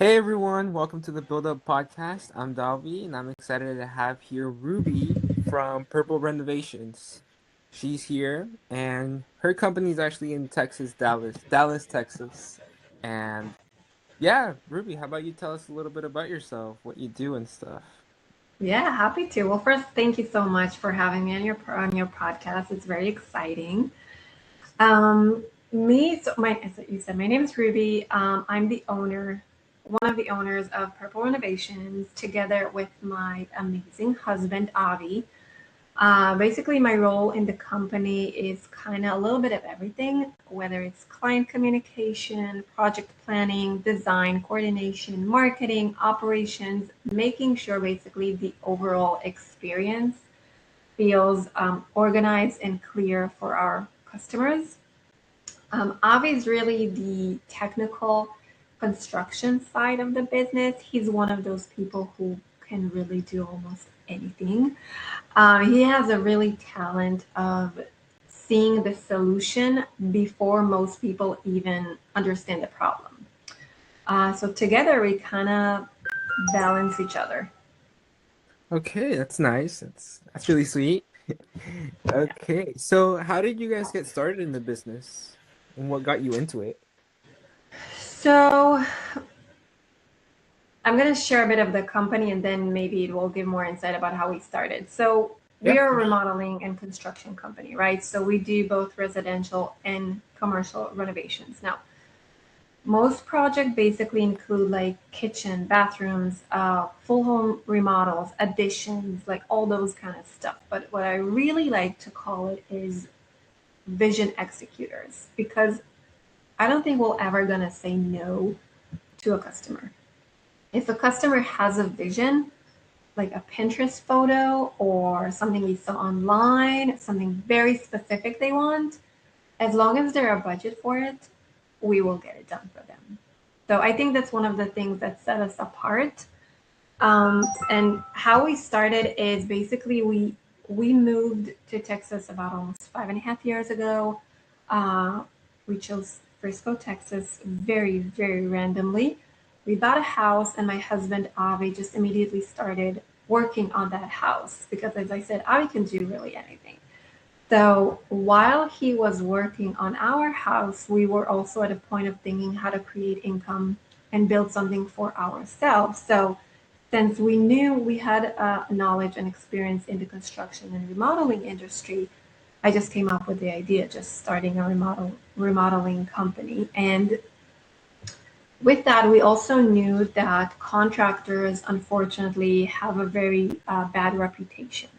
Hey everyone, welcome to the Build Up Podcast. I'm Dalvi and I'm excited to have here Ruby from Purple Renovations. She's here and her company is actually in Texas, Dallas, Texas. And yeah, Ruby, how about you tell us a little bit about yourself, what you do and stuff? Yeah, happy to. Well, first, thank you so much for having me on your podcast. It's very exciting. Um, as you said, my name is Ruby. I'm the owner, one of the owners of Purple Renovations, together with my amazing husband Avi. Basically, my role in the company is kind of a little bit of everything, whether it's client communication, project planning, design, coordination, marketing, operations, making sure basically the overall experience feels organized and clear for our customers. Avi is really the technical construction side of the business. He's one of those people who can really do almost anything. He has a really talent of seeing the solution before most people even understand the problem. So together we kind of balance each other. Okay, that's nice. That's really sweet. Okay, so how did you guys get started in the business and what got you into it? So I'm going to share a bit of the company and then maybe it will give more insight about how we started. So Yeah, we of are a course. remodeling and construction company, right? So we do both residential and commercial renovations. Now, most projects basically include like kitchen, bathrooms, full home remodels, additions, like all those kind of stuff. But what I really like to call it is vision executors because I don't think we're ever gonna say no to a customer. If a customer has a vision, like a Pinterest photo or something we saw online, something very specific they want, as long as there are a budget for it, we will get it done for them. So I think that's one of the things that set us apart. And how we started is basically we moved to Texas about almost 5.5 years ago. Uh, we chose Frisco, Texas, very randomly. We bought a house, and my husband Avi just immediately started working on that house because, as I said, Avi can do really anything. So while he was working on our house, we were also at a point of thinking how to create income and build something for ourselves. So since we knew we had knowledge and experience in the construction and remodeling industry, I just came up with the idea just starting a remodeling company. And with that, we also knew that contractors unfortunately have a very bad reputation.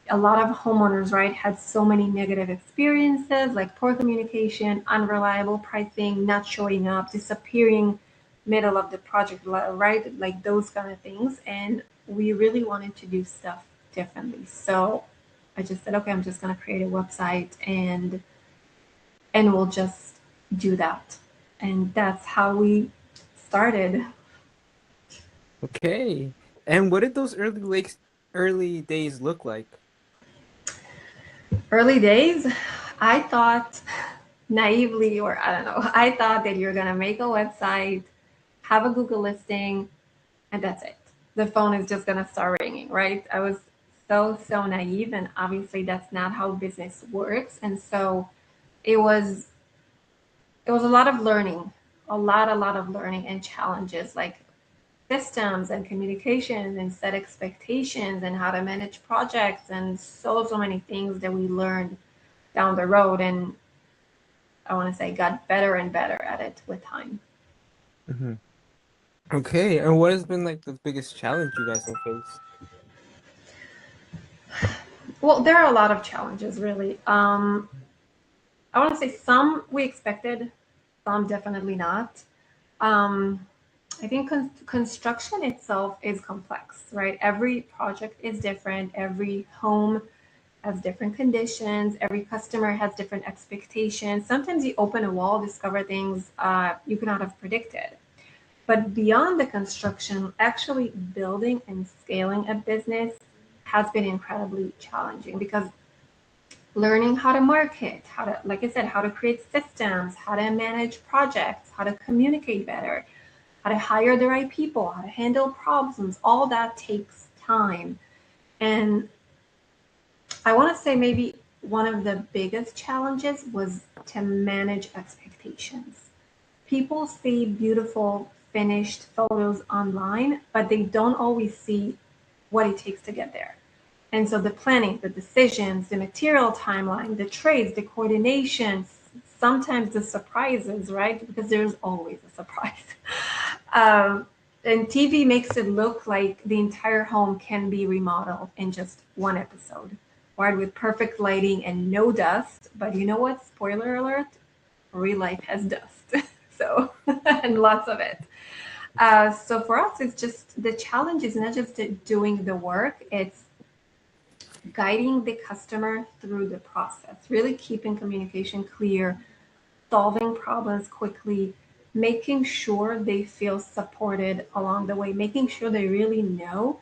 A lot of homeowners, right, had so many negative experiences like poor communication, unreliable pricing, not showing up, disappearing middle of the project, right? Like those kind of things. And we really wanted to do stuff differently. So I just said, okay, I'm just gonna create a website and we'll just do that. And that's how we started. Okay. And what did those early days look like? Early days, I thought naively, or I don't know, I thought that you're gonna make a website, have a Google listing, and that's it. The phone is just gonna start ringing, right? I was so naive, and obviously that's not how business works. And so it was it was a lot of learning, a lot of learning and challenges like systems and communication and set expectations and how to manage projects and so many things that we learned down the road and I want to say got better and better at it with time. Hmm. Okay, and what has been like the biggest challenge you guys have faced? Well, there are a lot of challenges really. I want to say some we expected, some definitely not. Um, I think construction itself is complex, right? Every project is different. Every home has different conditions. Every customer has different expectations. Sometimes you open a wall, discover things you could not have predicted. But beyond the construction, actually building and scaling a business has been incredibly challenging because learning how to market, how to, like I said, how to create systems, how to manage projects, how to communicate better. how to hire the right people, how to handle problems. All that takes time. And I want to say maybe one of the biggest challenges was to manage expectations. People see beautiful finished photos online, but they don't always see what it takes to get there. And so the planning, the decisions, the material timeline, the trades, the coordination, sometimes the surprises, right? Because there's always a surprise. Um, and TV makes it look like the entire home can be remodeled in just one episode, right? With perfect lighting and no dust. But you know what? Spoiler alert, real life has dust. So, and lots of it. So for us, it's just the challenge is not just doing the work, it's guiding the customer through the process, really keeping communication clear, solving problems quickly, making sure they feel supported along the way, making sure they really know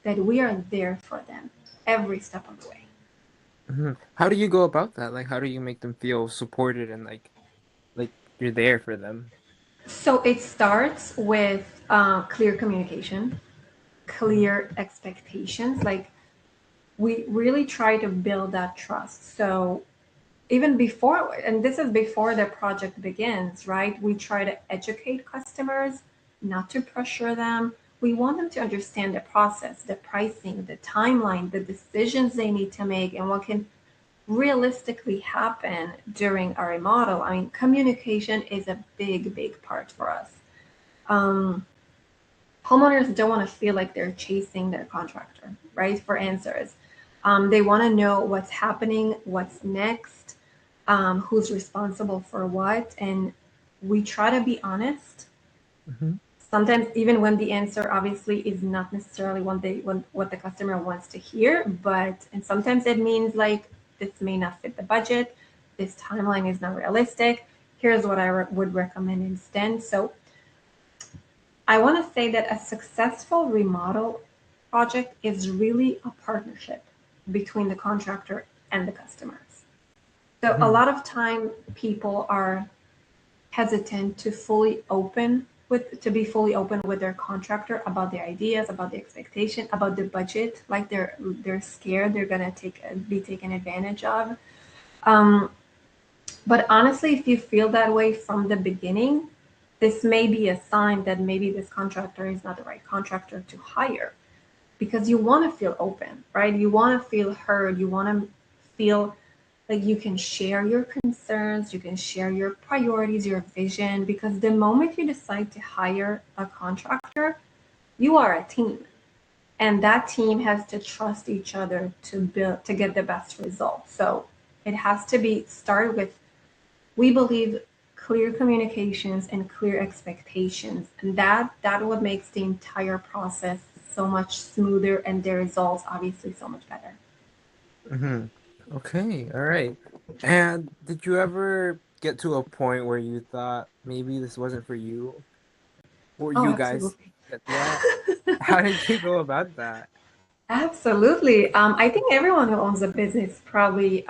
that we are there for them every step of the way. How do you go about that? Like, how do you make them feel supported and like you're there for them? So it starts with clear communication, Mhm. clear expectations. Like we really try to build that trust. So even before, and this is before the project begins, right? We try to educate customers, not to pressure them. We want them to understand the process, the pricing, the timeline, the decisions they need to make, and what can realistically happen during a remodel. I mean, communication is a big, big part for us. Um, Homeowners don't want to feel like they're chasing their contractor, right, for answers. They want to know what's happening, what's next, who's responsible for what, and we try to be honest. Mhm. Sometimes, even when the answer obviously is not necessarily what the customer wants to hear, but and sometimes it means like this may not fit the budget, this timeline is not realistic. Here's what I would recommend instead. So I want to say that a successful remodel project is really a partnership between the contractor and the customers. So a Mhm. lot of time people are hesitant to be fully open with their contractor about their ideas, about the expectation, about the budget. Like they're scared they're gonna be taken advantage of. Um, but honestly, if you feel that way from the beginning, this may be a sign that maybe this contractor is not the right contractor to hire because you want to feel open, right? You want to feel heard. You want to feel like you can share your concerns, you can share your priorities, your vision, because the moment you decide to hire a contractor, you are a team. And that team has to trust each other to get the best results. So it has to be start with we believe clear communications and clear expectations, and that what makes the entire process so much smoother and the results obviously so much better. Mhm. Okay, all right. And did you ever get to a point where you thought maybe this wasn't for you or Oh, you guys absolutely. get to that? How did you go about that? Absolutely. I think everyone who owns a business probably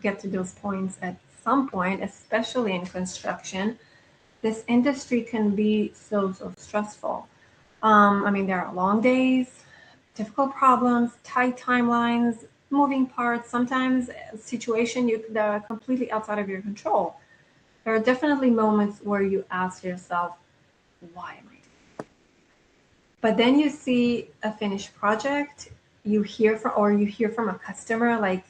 get to those points at some point, especially in construction. This industry can be so stressful. I mean, there are long days, difficult problems, tight timelines, moving parts, sometimes a situation that are completely outside of your control. There are definitely moments where you ask yourself, why am I doing this? But then you see a finished project, you hear from a customer like,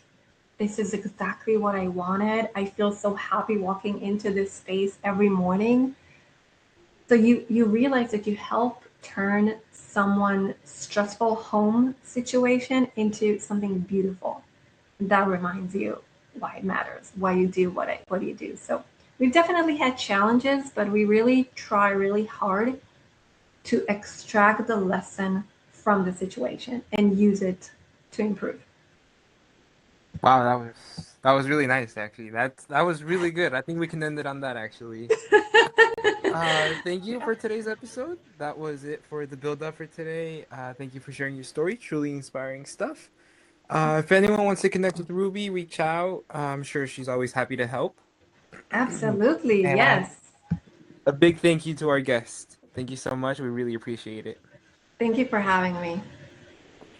this is exactly what I wanted. I feel so happy walking into this space every morning. So you realize that you help turn someone's stressful home situation into something beautiful. That reminds you why it matters, why you do what you do. So we've definitely had challenges, but we really try really hard to extract the lesson from the situation and use it to improve. Wow, that was really nice actually. That was really good. I think we can end it on that actually. Thank you Yeah, for today's episode. That was it for the build up for today. Thank you for sharing your story. Truly inspiring stuff. If anyone wants to connect with Ruby, reach out. I'm sure she's always happy to help. absolutely. And Yes. a big thank you to our guest. Thank you so much. We really appreciate it. Thank you for having me.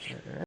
All right.